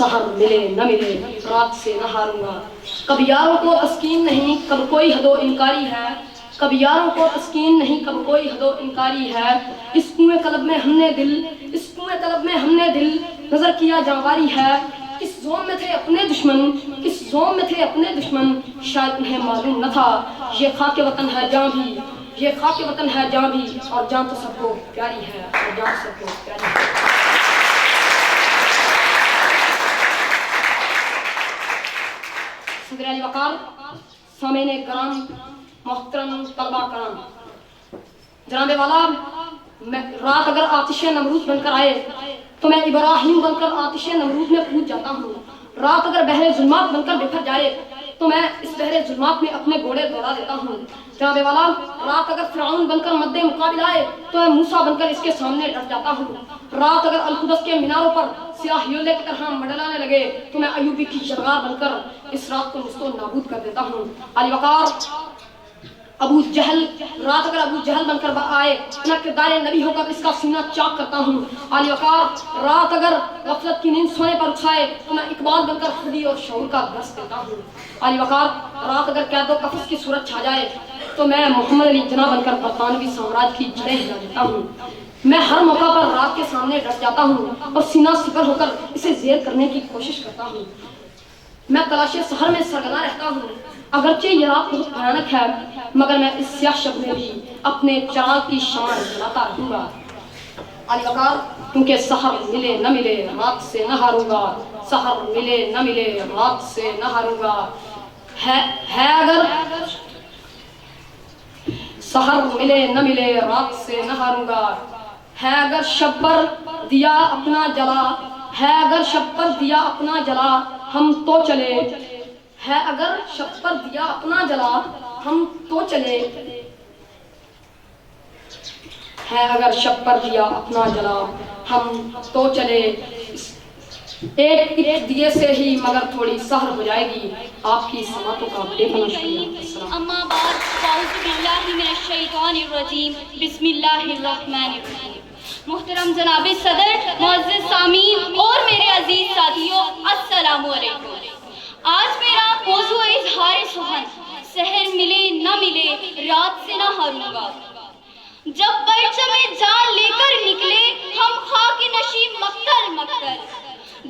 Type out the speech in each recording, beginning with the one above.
سحر ملے نہ ملے رات سے نہ ہاروں گا. کب یاروں کو تسکین نہیں کب کوئی حد و انکاری ہے, کب یاروں کو تسکین نہیں کب کوئی حد و انکاری ہے. اس کنویں طلب میں ہم نے دل, اس کنویں طلب میں ہم نے دل نظر کیا جانواری ہے. کس زوم میں تھے اپنے دشمن, کس زوم میں تھے اپنے دشمن, شاید انہیں معلوم نہ تھا یہ خاک وطن ہے جاں بھی, یہ خاک وطن ہے جاں بھی, اور جان تو سب کو پیاری ہے, اور جان سب کو پیاری ہے. صدر علی وقار, سامعین کرام, محترم طلبہ کرام, جناب والا, رات اگر آتش نمرود بن کر آئے تو میں ابراہیم بن کر آتش نمرود میں کود جاتا ہوں. رات اگر بحر ظلمات بن کر بکھر جائے تو میں اس بحر ظلمات میں اپنے گھوڑے دوڑا دیتا ہوں. جناب والا, رات اگر فرعون بن کر مد مقابل آئے تو میں موسیٰ بن کر اس کے سامنے ڈٹ جاتا ہوں. رات اگر القدس کے میناروں پر سیاہ یولے کی طرح منڈلانے لگے تو میں ایوبی کی شلغار بن کر اس رات کو نست و نابود کر دیتا ہوں. علی وقار, ابو جہل, رات اگر ابو جہل بن کر آئے میں کردار نبی ہو کر اس کا سینہ چاک کرتا ہوں. علی وقار, رات اگر غفلت کی نیند سونے پر اٹھائے تو میں اقبال بن کر خودی اور شعور کا درس دیتا ہوں. علی وقار, رات اگر قید و قفس کی صورت چھا جائے تو میں محمد علی جناح بن کر برطانوی سامراج کی جڑیں ہلا دیتا ہوں. میں ہر موقع پر رات کے سامنے ڈٹ جاتا ہوں اور سینہ سپر ہو کر اسے زیر کرنے کی کوشش کرتا ہوں. میں تلاش سحر میں سرگنا رہتا ہوں. اگرچہ یہ رات بہت بھیانک ہے مگر میں اس سیاہ شب میں بھی اپنے چراغ کی شمع جلاتا رہوں گا. علی وقار, کیونکہ سحر ملے نہ ملے رات سے نہ ہاروں گا, سحر ملے نہ ملے رات سے نہ ہاروں گا. ہے اگر سحر ملے نہ ملے رات سے نہ ہاروں گا. ہے اگر شب پر دیا اپنا جلا, ہے اگر شب پر دیا اپنا جلا ہم تو چلے, ہے اگر شب پر دیا اپنا جلا ہم تو چلے, ہے اگر شب پر دیا اپنا جلا ہم تو چلے. ایک دیے سے ہی مگر تھوڑی سحر ہو جائے گی. آپ کی سماعتوں کا بے پناہ شکریہ. اما بعد, اعوذ باللہ من الشیطان الرجیم, بسم اللہ الرحمن الرحیم. محترم جناب صدر, معزز سامعین اور میرے عزیز ساتھیوں, السلام علیکم. آج میرا موضوع اظہار سخن سحر ملے نہ ملے رات سے نہ ہاروں گا. جب پرچم جان لے کر نکلے ہم خاک نشین مقتل مقتل,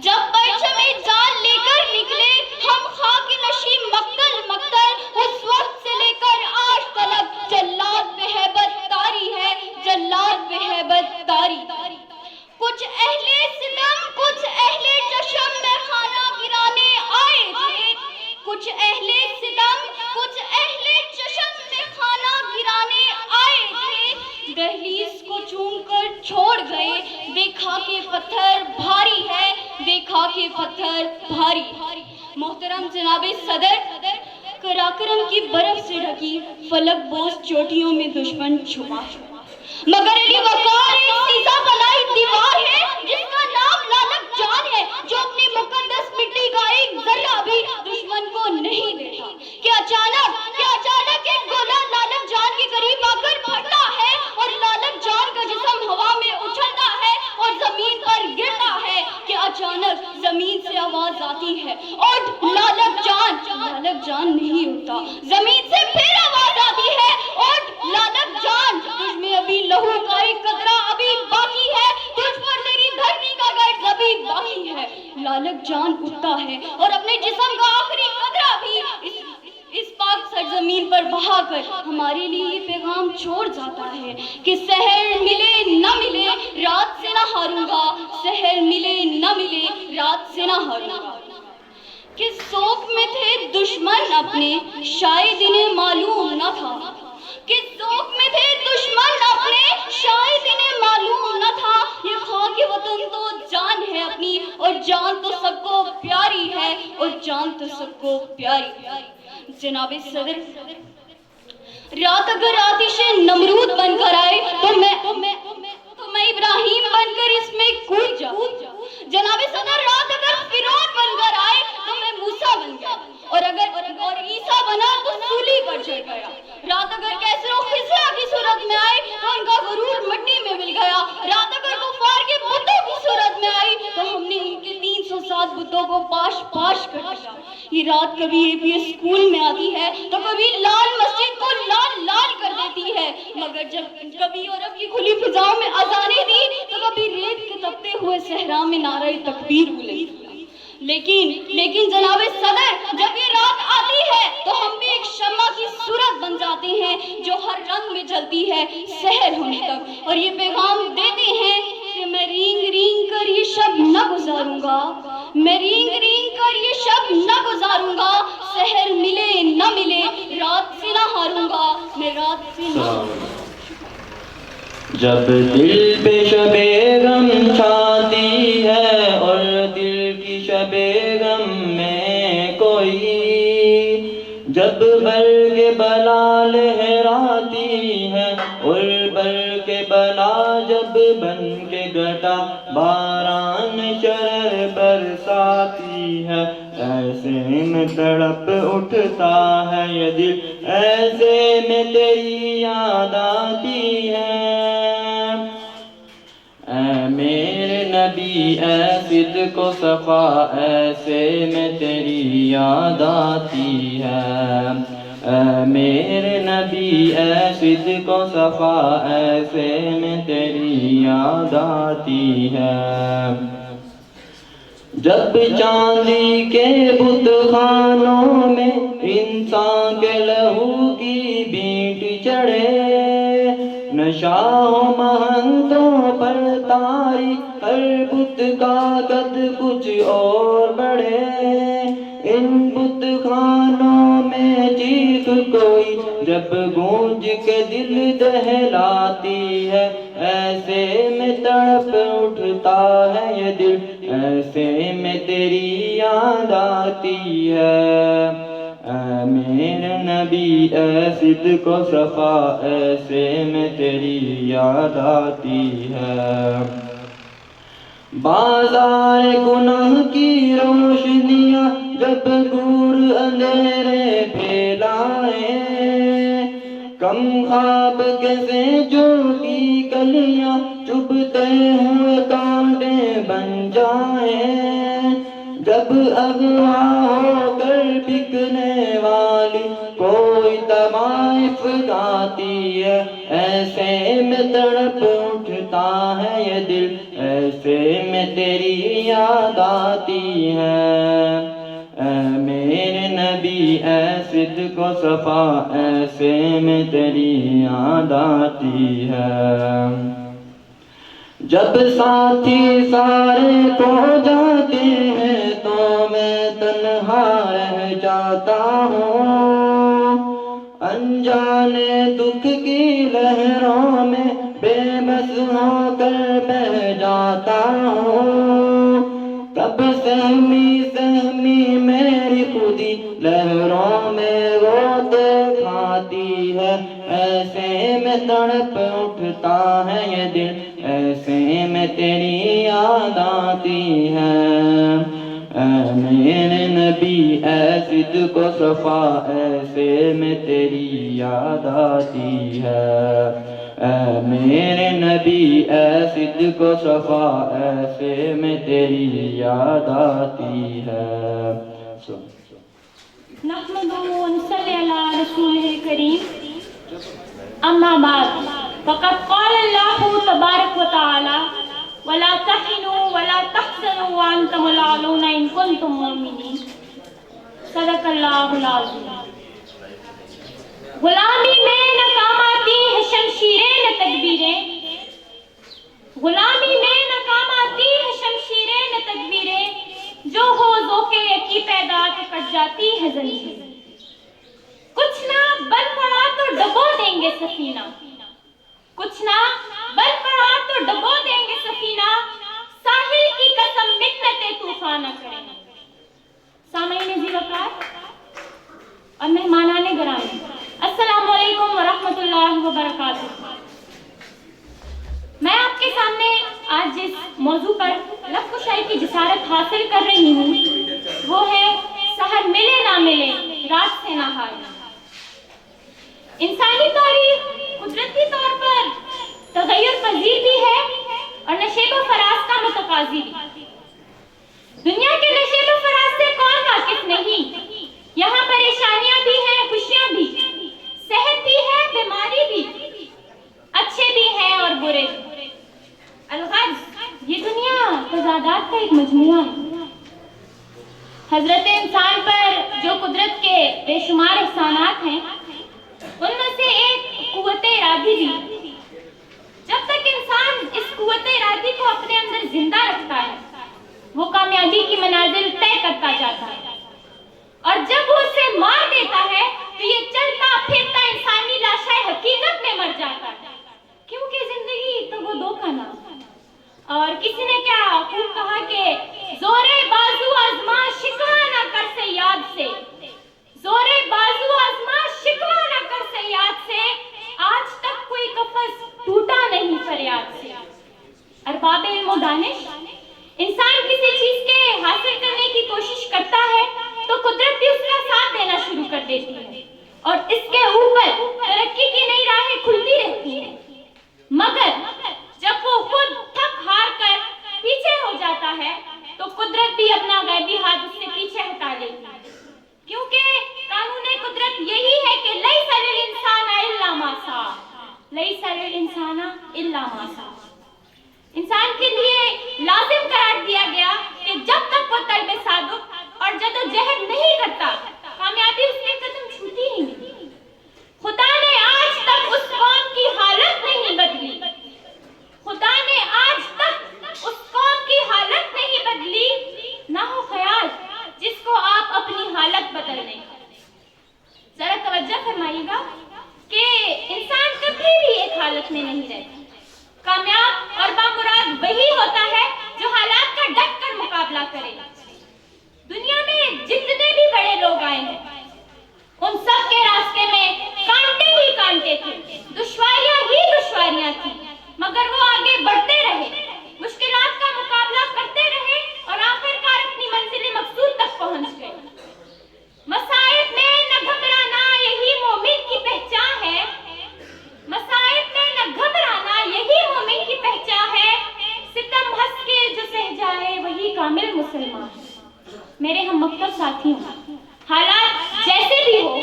جب پرچم جان لے کر نکلے ہم خاک نشین مقتل مقتل, اس وقت سے لے کر آج تلک جلاد بے ہیبت طاری ہے, جلاد بے ہیبت طاری. کچھ اہل ستم کچھ اہل چشم میں خانہ گرانے آئے تھے, کچھ اہل ستم کچھ اہل چشم میں خانہ گرانے آئے تھے. دہلیز کو چوم کر چھوڑ گئے, دیکھا کہ پتھر بھاری ہے, دیکھا کہ پتھر بھاری. محترم جناب صدر, کراکرم کی برف سے ڈھکی فلک بوس چوٹیوں میں دشمن چھپا ہے, مگر علی وقار ایک سیسا بنائی دیوار ہے جس کا نام لالک جان ہے, جو اپنی مقدس مٹی کا ایک ذرہ بھی دشمن کو نہیں دیتا. کہ اچانک ایک گولہ لالک جان کے قریب آ کر پھٹتا ہے اور لالک جان کا جسم ہوا میں اچھلتا ہے اور زمین پر گرتا ہے. کہ اچانک زمین سے آواز آتی ہے, اٹھ لالک جان نہیں اٹھتا. زمین سے پھر آواز آتی ہے, اٹھ لالک جان, تجھ میں ابھی لہو کا ایک قطرہ ابھی باقی ہے, تجھ پر تیری دھرتی کا گرد ابھی باقی ہے. لالک جان اٹھتا ہے اور اپنے جسم کا آخری قطرہ بھی اس پاک سرزمین پر بہا کر ہمارے لیے یہ پیغام چھوڑ جاتا ہے کہ سحر ملے نہ ملے رات سے نہ ہاروں گا, سحر ملے نہ ملے رات سے نہ ہاروں گا. کہ ذوق میں تھے دشمن اپنے شاید انہیں معلوم نہ تھا, کہ ذوق میں تھے دشمن اپنے شاید انہیں معلوم نہ تھا. یہ خاک وطن تو جان ہے اپنی, اور جان تو سب کو پیاری ہے, اور جان تو سب کو پیاری. جناب صدر, رات اگر آتش نمرود بن کر آئے تو میں ابراہیم بن کر اس میں کود جاؤں. جناب صدر, رات اگر فرعون بن کر آئے تو میں موسیٰ بن گیا, اور عیسیٰ بنا تو سولی پر چڑھ گیا. رات اگر کیسر و خزرا کی صورت میں آئے تو ان کا غرور مٹی میں مل گیا. رات اگر کفار کے بتوں کی صورت میں آئی تو ہم نے ان کے 307 بتوں لڑکوں کو پاش پاش کر دیا. یہ رات کبھی اے پی ایس اسکول میں آتی ہے تو کبھی لال مسجد کو لال لال کر دیتی ہے, مگر جب کبھی یورپ کی کھلی فضاؤں میں اذانیں دی تو کبھی ریت کے تپتے ہوئے صحرا میں نعرہ تکبیر بولے. لیکن جناب صدر, جب یہ رات آتی ہے تو ہم بھی ایک شمع کی صورت بن جاتے ہیں جو ہر رنگ میں جلتی ہے سحر ہونے تک, اور یہ پیغام دیتے ہیں کہ میں رینگ رینگ کر یہ شب نہ گزاروں گا, میں رینگ رینگ کر یہ شب نہ گزاروں گا, سحر ملے نہ ملے رات سے نہ ہاروں گا, میں رات سے نہ ہاروں گا. جب دل پہ شب غم چھاتی ہے اور دل کی شب غم میں کوئی, جب برگ بلا لہراتی ہے اور برگ بلا جب بن کے گھٹا باران شرر برساتی ہے, ایسے میں تڑپ اٹھتا ہے یہ دل, ایسے میں تیری یاد آتی ہے. اے میرے نبی اے صدق و صفا, ایسے میں تیری یاد آتی ہے. اے میرے نبی اے صدق و صفا, ایسے میں تیری یاد آتی ہے. جب چاندی کے بت خانوں میں انسان کے لہو کی بیٹ چڑھے, نشاؤ مہنتوں پر تاری ہر بت کا قد کچھ اور بڑھے, ان بت خانوں میں چیخ کوئی جب گونج کے دل دہلاتی ہے, ایسے میں تڑپ اٹھتا ہے یہ دل, ایسے میں تیری یاد آتی ہے. اے میرے نبی اے صدق و صفا, ایسے میں تیری یاد آتی ہے. بازار گناہ کی روشنیاں جب گور اندھیرے پھیلائے, کم خواب کیسے جو کی کلیاں چبھتے ہوئے کانٹے بن جائیں, جب اغوا ہو کر بکنے والی کوئی طوائف گاتی ہے, ایسے میں تڑپ اٹھتا ہے یہ دل, ایسے میں تیری یاد آتی ہے. اے میرے نبی اے صدق و صفا, ایسے میں تیری یاد آتی ہے. جب ساتھی سارے کھو جاتے ہیں تو میں تنہا رہ جاتا ہوں, انجانے دکھ کی لہروں میں بے بس ہو کر بہہ جاتا ہوں. کب سہمی سہمی میری خودی لہروں میں غوطے کھاتی ہے, ایسے میں تڑپ اٹھتا ہے یہ دل, ایسے میں تیری یاد آتی ہے. اے میرے نبی اے صدق و صفا, ایسے میں تیری یاد آتی ہے. اے میرے نبی اے صدق و صفا, ایسے میں تیری یاد آتی ہے. نحمده ونصلي على رسوله الكريم. اما بعد, فقد قال الله تبارك وتعالى ولا تهنوا ولا تحزنوا وانتم الاعلون ان كنتم مؤمنين. صدق اللہ العظیم. غلامی میں ناکام آتی ہے شمشیریں نہ تکبیریں, غلامی میں ناکام آتی ہے شمشیریں نہ تکبیریں, جو ہو ذوقِ یکی پیدا کے کٹ جاتی ہے زنجیر. کچھ نہ بن پڑا تو ڈبو دیں گے سفینہ, کچھ نہ بن پڑا تو ڈبو دیں گے سفینہ, ساحل کی قسم منتیں طوفان نہ کریں. سامعین ذی وقار اور مہمانان گرامی, السلام علیکم ورحمۃ اللہ وبرکاتہ. میں آپ کے سامنے آج جس موضوع پر لفظ کشائی کی جسارت حاصل کر رہی ہوں وہ ہے سحر ملے نہ ملے رات سے نہ ہارنا. انسانی تاریخ قدرتی طور پر تغیر پذیر بھی ہے اور نشیب و فراز کا متقاضی بھی. دنیا کے نشیب و تضادات کا ایک مجموعہ ہے۔ حضرت انسان پر جو قدرت کے بے شمار احسانات ہیں ان میں سے ایک قوت ارادی بھی۔ جب تک انسان اس قوت ارادی کو اپنے اندر زندہ رکھتا ہے وہ کامیابی کی منازل طے کرتا جاتا ہے، اور جب وہ اسے مار دیتا ہے تو یہ چلتا پھرتا انسانی لاشائے حقیقت میں مر جاتا ہے، کیونکہ زندگی تو وہ دھوکہ نہ۔ اور کسی نے کیا خوب کہا کہ زورے بازو آزما شکوہ نہ کر سیاد سے، زورے بازو آزما شکوہ نہ کر سیاد سے، آج تک کوئی قفس ٹوٹا نہیں فریاد سے۔ ارباب علم و دانش، انسان کسی چیز کے حاصل کرنے کی کوشش کرتا ہے تو قدرت بھی اس کا ساتھ دینا شروع کر دیتی ہے اور اس کے اوپر ترقی کی نئی راہیں کھلتی رہتی ہیں، مگر جب وہ خود تھک ہار کر پیچھے ہو جاتا ہے تو قدرت بھی اپنا غیبی ہاتھ اس سے پیچھے ہٹا لیتی ہے، کیونکہ قانون قدرت یہی ہے کہ لیس للانسان الا ما سعی، لیس للانسان الا ما سعی۔ انسان کے لیے لازم قرار دیا گیا کہ جب تک وہ طلب صادق اور جدوجہد نہیں کرتا کامیابی اس کے قدم چھوتی ہی نہیں۔ خدا نے آج تک اس قوم کی حالت نہیں بدلی، خدا نے آج تک اس قوم کی حالت نہیں بدلی، نہ ہو خیال جس کو آپ اپنی حالت بدل لیں۔ ذرا توجہ فرمائیے گا کہ انسان کبھی بھی ایک حالت میں نہیں رہتا۔ کامیاب اور بامراد وہی ہوتا ہے جو حالات کا ڈٹ کر مقابلہ کرے۔ دنیا میں جتنے بھی بڑے لوگ آئے ہیں ان سب کے راستے میں کانٹے ہی کانٹے تھے، دشواریاں ہی دشواریاں تھیں، مگر وہ آگے بڑھتے رہے، مشکلات کا مقابلہ کرتے رہے اور آخرکار اپنی منزل مقصود تک پہنچ گئے۔ مصائب میں نہ گھبرانا یہی مومن کی پہچان ہے، مصائب میں نہ گھبرانا یہی مومن کی پہچان ہے، ستم ہنس کے جو سہ جائے وہی کامل مسلمان ہے۔ میرے ہم مکتب ساتھیوں، حالات جیسے بھی ہو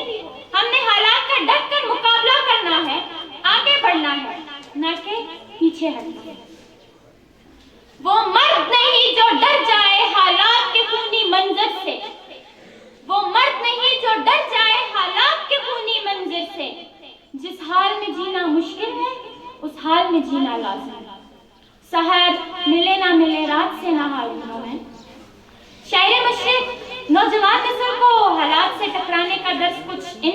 ہم نے حالات کا ڈٹ کر مقابلہ کرنا ہے، آگے بڑھنا ہے، نہ کہ پیچھے ہٹنا ہے۔ وہ مرد نہیں جو ڈر جائے حالات کے خونی منظر سے، وہ مرد نہیں جو ڈر جائے حالات کے خونی منظر سے، جس حال میں جینا مشکل ہے اس حال میں جینا لازم ہے۔ سحر ملے نہ ملے رات سے نہ ہاروں گا میں۔ شاعر مشرق نوجوان نسل کو حالات سے ٹکرانے کا درس کچھ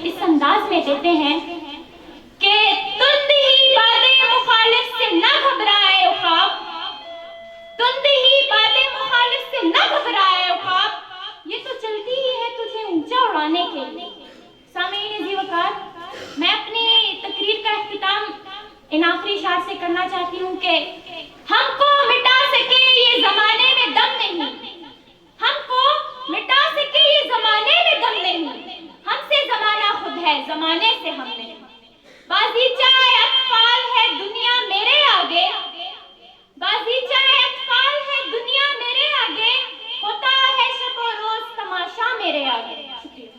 اس انداز میں دیتے ہیں کہ تند ہی بادیں مخالف سے نہ گھبرائے عقاب، تند ہی بادیں مخالف سے نہ گھبرائے عقاب، یہ تو چلتی ہی ہے تجھے اونچا اڑانے کے لیے۔ سامعین عزیز وقار، میں اپنی تقریر کا اختتام ان آخری اشعار سے کرنا چاہتی ہوں کہ ہم کو مٹا سکے یہ زمانے میں دم نہیں، ہم کو مٹا سکے یہ زمانے میں دم نہیں، ہم سے زمانہ خود ہے زمانے سے ہم نہیں۔ بازیچہ اطفال ہے دنیا میرے آگے، بازیچہ اطفال ہے دنیا میرے آگے، ہوتا ہے شب و روز تماشا میرے آگے۔ شکریہ۔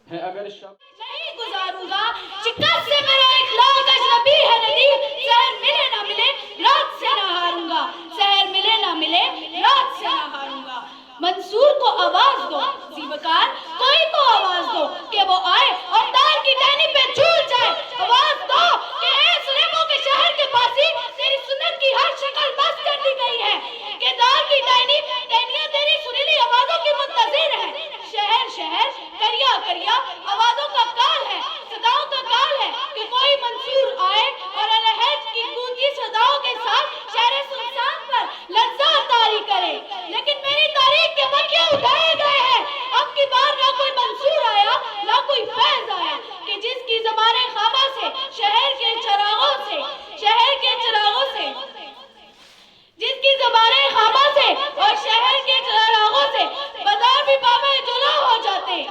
اگر نہیں گزاروں گا شکست سے میرا ایک لاکھ اجنبی ہے ندیم، سحر ملے نہ ملے رات سے نہ ہاروں گا، سحر ملے نہ ملے رات سے نہ ہاروں گا۔ منصور کو آواز دو زیبکار، کوئی کو آواز دو کہ وہ آئے اور تار کی ٹہنی پہ جھول جائے، آواز دو کہ اے سلیموں کے شہر کے پاسی تیری سنت کی ہر شکل بس کر دی گئی ہے، کہ دار کی ٹہنیاں تیری سنیلی آوازوں کی منتظر ہے۔ شہر شہر کریا کریا آوازوں کا کال ہے، صداؤں کا کال ہے کہ کوئی منصور آئے اور الہج کی گونجی صداؤں کے ساتھ شہر سنسان پر لرزہ طاری کرے، لیکن میری تاریخ کے بقیے اٹھائے گئے ہیں۔ اب کی بار نہ کوئی منصور آیا نہ کوئی فیض آیا، کہ جس کی زبان خامہ سے شہر کے چراغوں سے، شہر کے چراغوں سے، جس کی زبان خامہ سے اور شہر کے چراغوں سے بازار بھی پاپے جلو ہو جاتے۔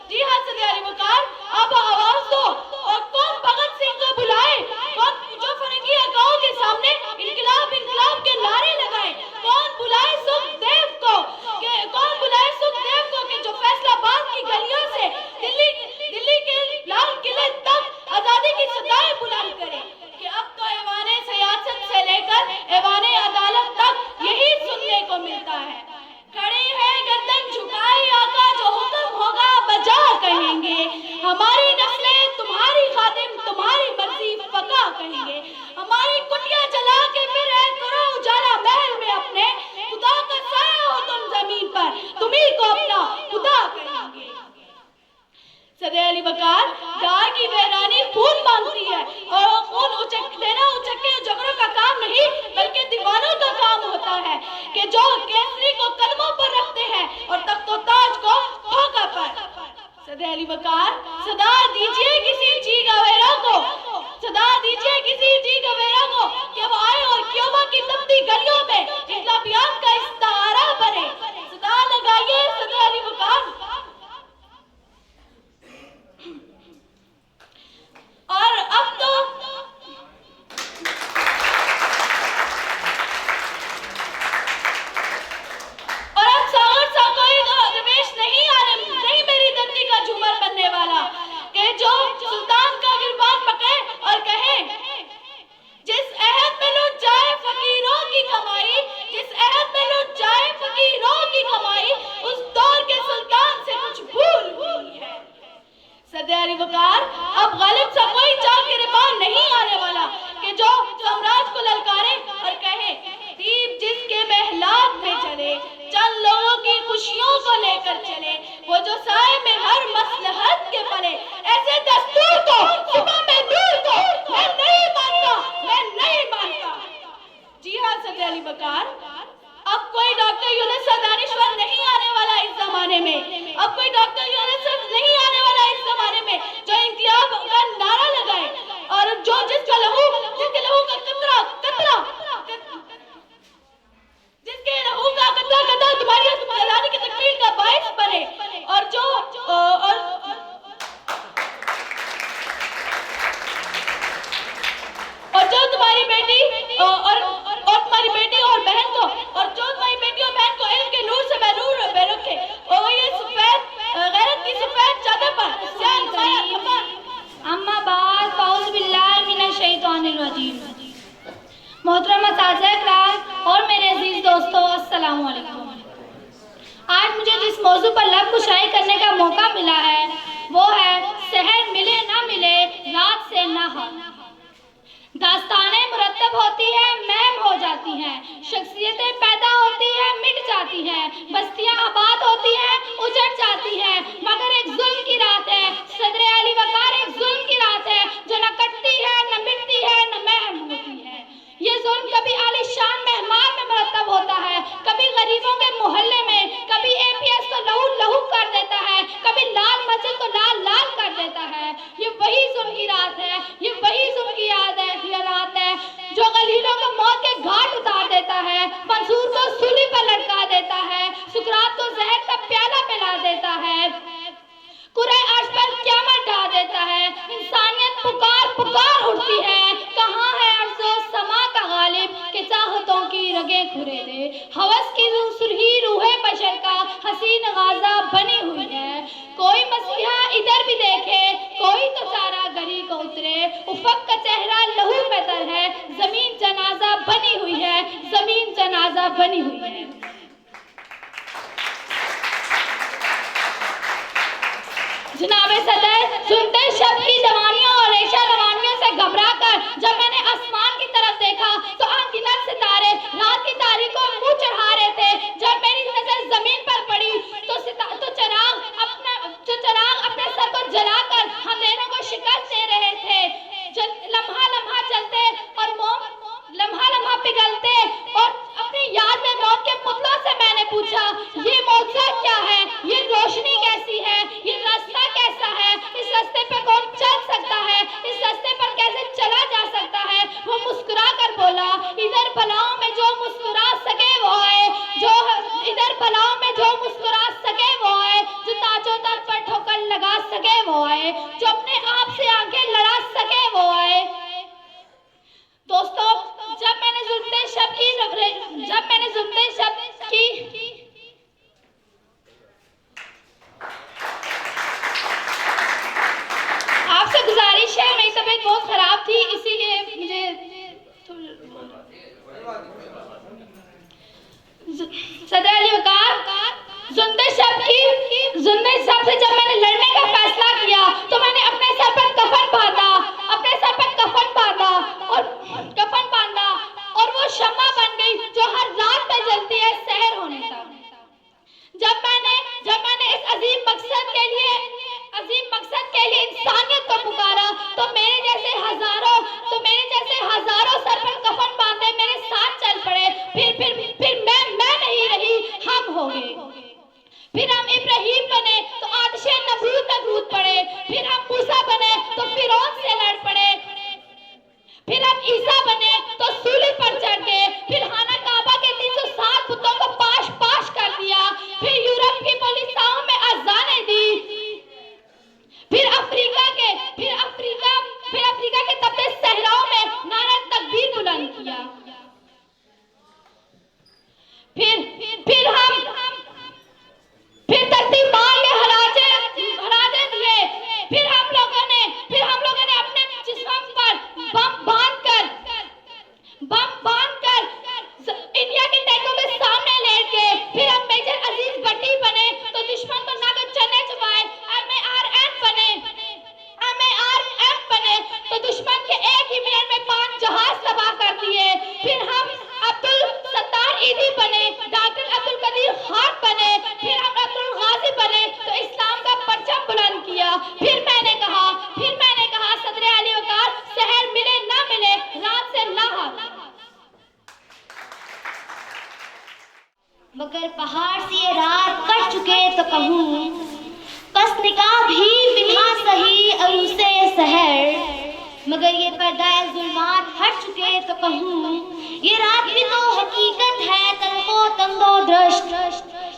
جی ہاں صدی علی وقار، اب آواز دو اور کون بھگت سنگھ کو بلائے، کون جو فرنگی اکاؤں کے سامنے انقلاب انقلاب کے نعرے لگائے، کون بلائے سکھ دیو کو، کون بلائے سکھ دیو کو کہ جو فیصل آباد کی گلیوں سے دلی کے لال قلعے تک آزادی گندی گلیوں میں انقلابیات کا استعارہ بنے. صدا لگائیے صدر علی وقار. اور اب تو نہیں میری دندی کا جھومر بننے والا کہ جو سلطان کا گربان پکڑے اور کہے جس عہد میں لٹ جائے فقیروں کی کمائی، جس عہد میں لٹ جائے فقیروں کی کمائی، اس دور کے سلطان سے کچھ بھول ہوئی ہے. صدر علی وقار اب غالب سا کوئی جنگ گربان نہیں آنے والا کہ جو سامراج کو للکارے اور کہے دیپ جس کے محلات میں چلے، چند لوگوں کی خوشیوں کو لے کر چلے، وہ جو سائے میں ہر مصلحت کے پلے. ایسے دستور کو صبح میں دور کو میں نہیں مانتا، میں نہیں مانتا. جی ہاں صدر علی وقار، اب کوئی ڈاکٹر یونس دانشور نہیں آنے والا اس زمانے میں. اب کوئی ڈاکٹر یونس نہیں آنے والا اس زمانے میں جو انقلاب کا نعرہ لگائے اور جو جس کے لہو کا قطرہ جس کے لہو کا قطرہ تمہاری حکمرانی کی تکمیل کا باعث بنے اور جو تمہاری بیٹی اور تمہاری بیٹی اور بہن کو اور جو تمہاری بیٹی اور بہن کو علم کے نور سے بے رکھے اور یہ سفید غیرت کی سفید چادر پر اما بعد فاعوذ باللہ من الشیطان الرجیم. محترم اساتذہ کرام اور میرے عزیز دوستو، السلام علیکم. آج مجھے جس موضوع پر لب کشائی کرنے کا موقع ملا ہے وہ ہے سحر ملے نہ ملے رات سے نہ ہو. داستانیں مرتب ہوتی ہیں، مہم ہو جاتی ہیں، شخصیتیں پیدا ہوتی ہیں، مٹ جاتی ہیں، بستیاں آباد ہوتی ہیں، اجڑ جاتی ہیں، مگر ایک ظلم کی رات ہے. صدر علی وقار ایک ظلم کی رات ہے جو نہ کٹتی ہے، نہ مٹتی ہے، نہ مہم ہوتی ہے. یہ ظلم کبھی عالی شان مہمان میں مرتب ہوتا ہے، کبھی غریبوں کے محلے میں، کبھی اے پی ایس کو لہو لہو کر دیتا ہے، کبھی لال مسجد کو لال لال کر دیتا ہے. یہ وہی ظلم کی رات ہے، یہ وہی ظلم کی رات ہے جو غلیلوں کو موت کے گھاٹ اتار دیتا ہے، منصور کو سولی پر لٹکا دیتا ہے، سقراط کو زہر کا پیالہ پلا دیتا ہے، قرۂ عرش پر قیامت ڈھا دیتا ہے. انسانیت پکار اٹھتی ہے، کہاں ہے عرض و سما کا غالب کہ چاہتوں کی رگیں کھرے دے. ہوس کی سرخی روح بشر کا حسین غازہ بنی ہوئی ہے. کوئی مسیحا ادھر بھی دیکھے، کوئی تو چارہ گری کو اترے. افق کا چہرہ لہو میں تر ہے، زمین جنازہ بنی ہوئی ہے، زمین جنازہ بنی ہوئی ہے. جناب صدر، سنتے شب کی جوانیوں اور ریشہ روانیوں سے گھبرا کر جب میں نے آسمان کی طرف دیکھا تو انگنت ستارے رات کی تاریکوں منہ چڑھا رہے تھے. جب میری نظر زمین پر پڑی تو چراغ اپنے سر کو جلا کر اندھیروں کو شکست دے رہے تھے. لمحہ لمحہ چلتے اور لمحہ لمحہ پگھلتے اور اپنی یاد میں موت کے پتلوں سے میں نے پوچھا یہ معجزہ کیا ہے، یہ روشنی کیسی ہے، یہ راستہ کیسا ہے، اس راستے پہ کون چل سکتا ہے، اس راستے پر کیسے چلا جا سکتا ہے. وہ مسکرا کر بولا ادھر بلاؤں میں جو مسکرا سکے وہ آئے، جو ادھر بلاؤں میں جو مسکرا سکے وہ آئے، جو تاج و تخت پر ٹھوکر لگا سکے وہ آئے، جو اپنے آپ سے آنکھیں لڑا سکے وہ آئے. دوستو، جب میں نے ظلمتے شب کی آپ سے گزارش ہے، میری طبیعت بہت خراب تھی اسی لیے مجھے صدر علی وقار، ظلمتے شب سے جب میں نے لڑنے کا فیصلہ کیا تو میں نے اپنے سر پر کفن باندھا اور وہ شمع بن گئی جو ہر رات پہ جلتی ہے سحر ہونے تک. جب میں نے اس عظیم مقصد کے لیے انسانیت کو پکارا تو میرے جیسے ہزاروں سر پر کفن باندھے میرے ساتھ چل پڑے. پھر میں نہیں رہی، ہم ہو گئے. پھر ہم ابراہیم بنے تو آتش نبوت میں کود پڑے. پھر ہم موسیٰ بنے تو فرعون سے لڑ پڑے. پھر ہم عیسیٰ بنے تو سولی پر چڑھ گئے. پھر ہم تو دشمن کے ایک ہی منٹ میں 5 جہاز تباہ کر دیے. پھر ہم عبدالستار ایدھی بنے, ڈاکٹر عبدالقدیر خان بنے, پھر ہم عبدالغازی بنے تو اسلام کا پرچم بلند کیا. پھر میں نے کہا صدر علی وقار سحر ملے نہ ملے رات سے نہ ہار. مگر پہاڑ سے یہ رات کٹ چکے تو کہوں, پس نکاح بھی بنا سہی عروسے سحر. مگر یہ پردہ ظلمات ہٹ چکے تو کہوں, یہ رات بھی تو حقیقت ہے تلخ و تنگ و درشت.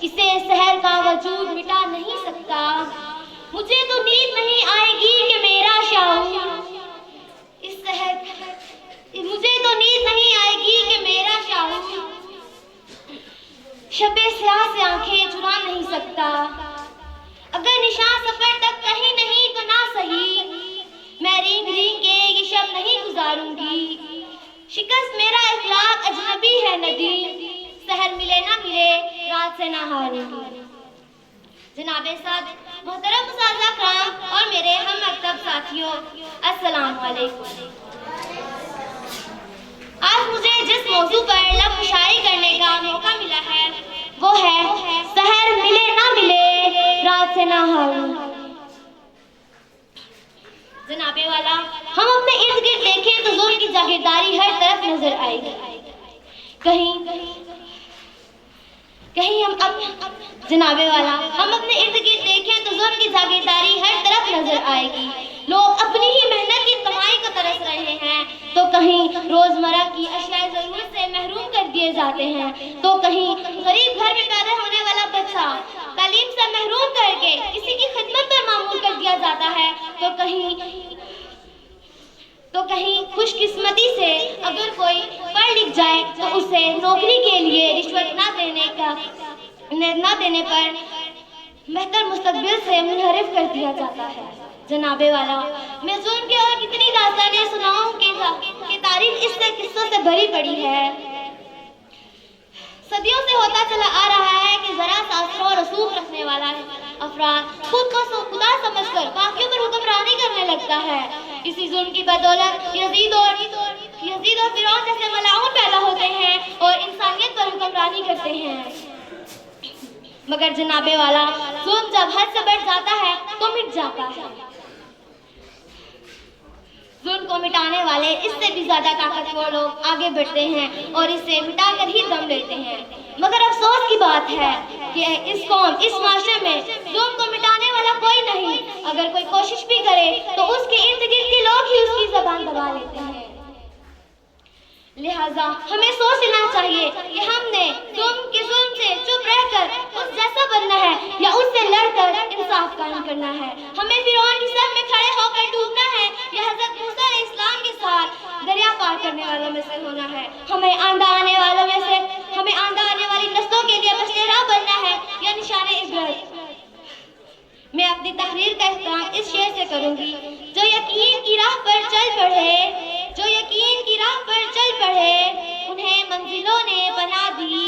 اسے سحر کا وجود مٹا نہیں سکتا. مجھے تو نیند نہیں آئے گی کہ میرا شعور اس سحر, مجھے تو نیند نہیں آئے گی کہ میرا شعور شب سیاہ سے آنکھیں چرا نہیں سکتا. اگر نشان سفر تک کہیں نہیں تو نہ صحیح, میں رینگ رینگ کے یہ شب نہیں گزاروں گی. شکست میرا اخلاق اجنبی ہے ندیم, سحر ملے نہ ملے رات سے نہ ہاروں گی. جناب صاحب, محترم اساتذہ کرام اور میرے ہم مکتب ساتھیوں, السلام علیکم. آج مجھے جس موضوع پر لب کشائی کرنے کا موقع ملا ہے وہ ہے سحر ملے نہ ملے رات سے نہ ہاروں. جناب والا, ہم اپنے ارد گرد دیکھیں تو ظلم کی جاگیرداری ہر طرف نظر آئے گی. کہیں جناب والا, ہم اپنے ارد گرد دیکھیں تو ظلم کی جاگیرداری ہر طرف نظر آئے گی. لوگ اپنی ہی محنت کی کمائی کو ترس رہے ہیں, تو کہیں روزمرہ کی اشیاء ضرورت سے محروم کر دیے جاتے ہیں, تو کہیں غریب گھر میں پیدا ہونے والا بچہ تعلیم سے محروم کر کے کسی کی خدمت پر معمور کر دیا جاتا ہے, تو کہیں خوش قسمتی سے اگر کوئی پڑھ لکھ جائے تو اسے نوکری کے لیے رشوت نہ دینے پر بہتر مستقبل سے منحرف کر دیا جاتا ہے. جناب والا, میں ظلم کے اور کتنی داستانیں سناؤں کہ تاریخ اس سے قصوں سے بھری پڑی ہے. صدیوں سے ہوتا چلا آ رہا ہے کہ ذرا سا اثر و رسوخ رکھنے والا افراد خود کو خدا سمجھ کر باقیوں پر حکمرانی کرنے لگتا ہے. اسی ظلم کی بدولت یزید اور فرعون جیسے ملاعون پیدا ہوتے ہیں اور انسانیت پر حکمرانی کرتے ہیں. مگر جناب والا, ظلم جب حد سے بڑھ جاتا ہے تو مٹ جاتا ہے. ظلم کو مٹانے والے اس سے بھی زیادہ طاقتور لوگ آگے بڑھتے ہیں اور اسے مٹا کر ہی دم لیتے ہیں. مگر افسوس کی بات ہے کہ اس معاشرے میں ظلم کو مٹانے والا کوئی نہیں. اگر کوئی کوشش بھی کرے تو اس کے ارد گرد کے لوگ ہی اس کی زبان دبا لیتے ہیں. لہٰذا ہمیں سوچ لینا چاہیے کہ ہم نے ظلم سے چپ رہ کر اس جیسا بننا ہے یا اس سے لڑ کر انصاف قائم کرنا ہے. ہمیں فرعون کی صف میں کھڑے ہو کر ڈوبنا ہے یا حضرت موسیٰ علیہ السلام کے ساتھ دریا پار کرنے والوں میں سے ہونا ہے. ہمیں آئندہ آنے والی نسلوں کے لیے بشیرہ بننا ہے یا نشان عبرت. میں اپنی تحریر کا اختتام اس شعر سے کروں گی. جو یقین کی راہ پر چل پڑے انہیں منزلوں نے بنا دی,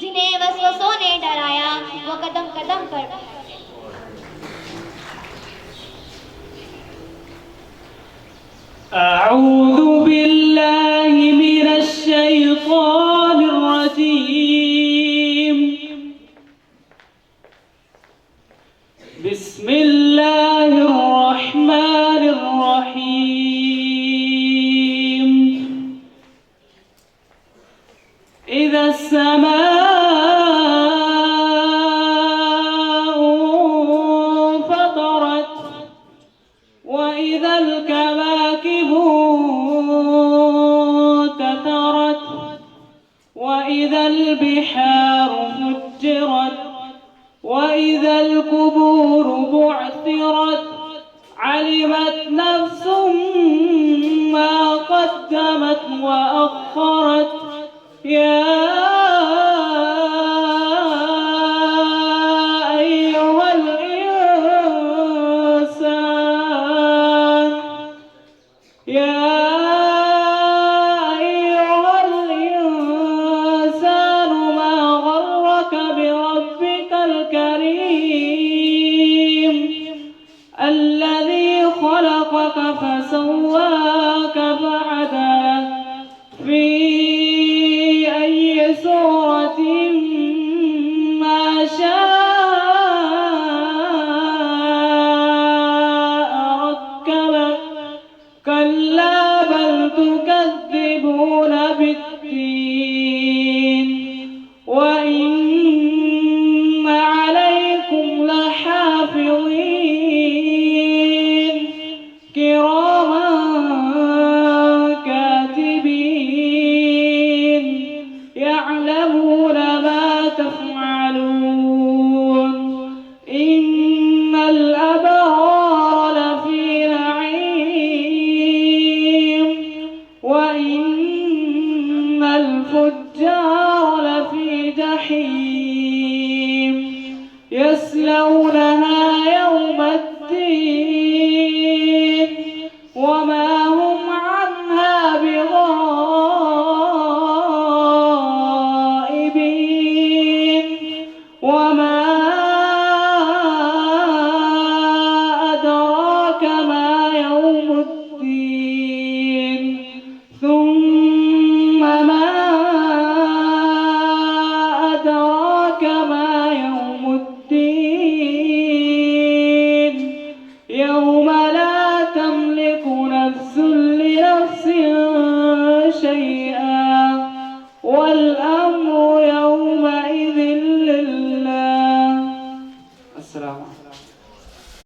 جنہیں وسوسوں نے ڈرایا وہ قدم قدم پر. اعوذ باللہ من الشیطان الرجیم. بسم اللہ الرحمن الرحیم. اذا السماء انفطرت واذا الكواكب انتثرت واذا البحار فجرت واذا القبور بعثرت علمت نفس ما قدمت وأخرت. يا أيها الإنسان ما غرك بربك الكريم الذي خلقك فسواك كلا بل تكذبون بالدين وإن عليكم لحافظين كراما كاتبين يعلمون ما تفعلون إن الأبرار لفي نعيم وإن الفجار لفي جحيم يصلونها يوم الدين وما هم عنها بغائبين وما أدراك ما يوم الدين ثم ما أدراك ما يوم الدين يوم لا تملك نفس لنفس شيئا والأمر